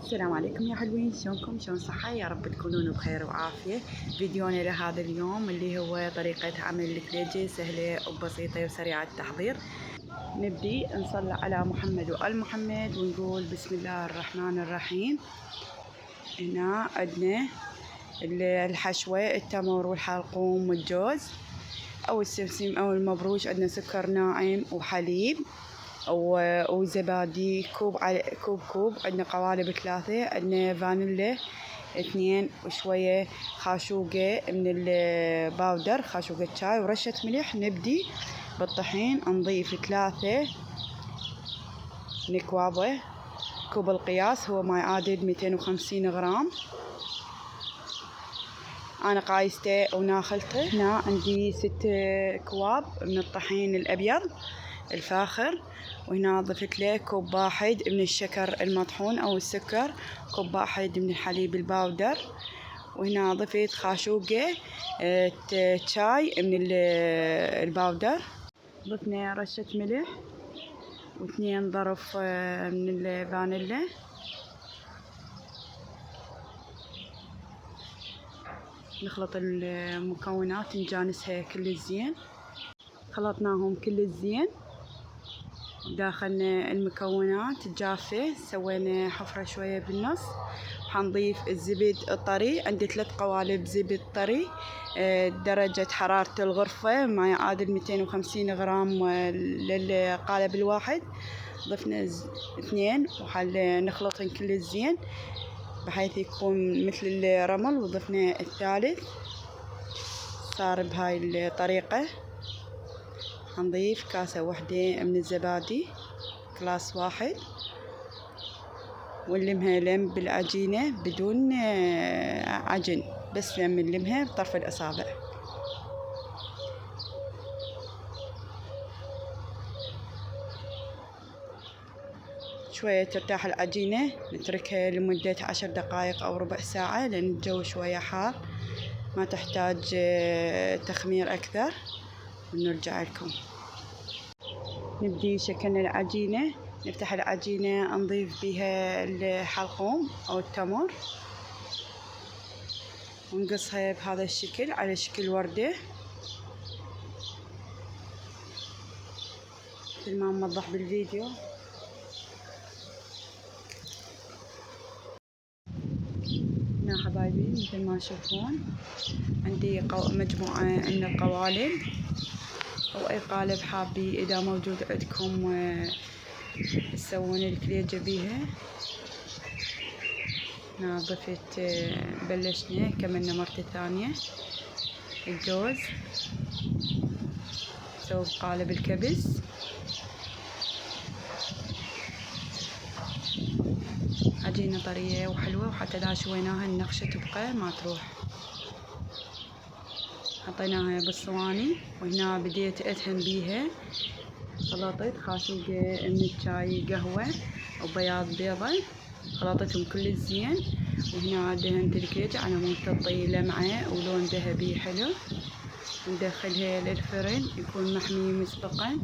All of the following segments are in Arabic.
السلام عليكم يا حلوين، شلونكم؟ شلون صحة؟ يا رب تكونون بخير وعافية. فيديونا لهذا اليوم اللي هو طريقة عمل الكليجة سهلة وبسيطة وسريعة التحضير. نبدي نصلي على محمد وآل محمد ونقول بسم الله الرحمن الرحيم. هنا عندنا الحشوة، التمر والحلقوم والجوز أو السمسم أو المبروش. عندنا سكر ناعم وحليب وزبادي كوب. عندنا قوالب 3، عندنا فانيلا 2 وشوية خاشوقة من الباودر، خاشوقة شاي ورشة ملح. نبدي بالطحين، نضيف 3 نكوابة كوب القياس، هو ما يعادل 250 غرام. أنا قايسته وناخلته. هنا عندي 6 كواب من الطحين الأبيض الفاخر، وهنا ضفت له كوب واحد من الشكر المطحون أو السكر، كوب واحد من الحليب الباودر، وهنا ضفت خاشوقة شاي من الباودر. ضفنا رشة ملح و2 ظرف من الفانيلا. نخلط المكونات نجانسها كل زين. خلطناهم كل زين، داخلنا المكونات جافة، سوينا حفرة شوية بالنص. حنضيف الزبد الطري، عندي 3 قوالب زبد طري، درجة حرارة الغرفة ما يعادل 250 غرام للقالب الواحد. ضفنا 2 وحل نخلطهم كل زين بحيث يكون مثل الرمل، وضفنا الثالث صار بهاي الطريقة. هنضيف كاسة واحدة من الزبادي كلاس 1 ونلمها لم بالعجينة بدون عجن، بس لم نلمها بطرف الأصابع. شوية ترتاح العجينة، نتركها لمدة 10 دقائق أو ربع ساعة لأن الجو شوية حار، ما تحتاج تخمير أكثر. ونرجع لكم. نبدي شكلنا العجينة. نفتح العجينة، نضيف بها الحلقوم أو التمر ونقصها بهذا الشكل على شكل وردة مثل ما موضح بالفيديو. هنا حبايبي مثل ما تشوفون عندي مجموعة من القوالب أو أي قالب حابي إذا موجود عندكم تسوون الكليجة بيها. هنا ضفت بلشنا كملنا مرة ثانية الجوز، نسوي بقالب الكبس. عجينة طرية وحلوة، وحتى إذا شويناها النقشة تبقى ما تروح. حطيناها بالصواني، وهنا بديت أدهن بيها. خلطت خاشوقة من الشاي قهوة وبياض بيضة، خلطتهم كل زين. وهنا دهنت الكليجة على مود تعطي لمعة ولون ذهبي حلو. ندخلها للفرن يكون محمي مسبقا.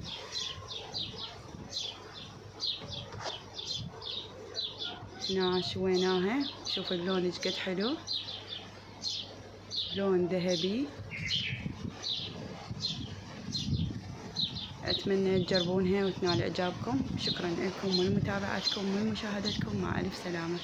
هنا شويناها، شوف اللون ايش قد حلو، لون ذهبي. أتمنى تجربونها وتنال إعجابكم. شكرا لكم ولمتابعتكم ومشاهدتكم، مع ألف سلامة.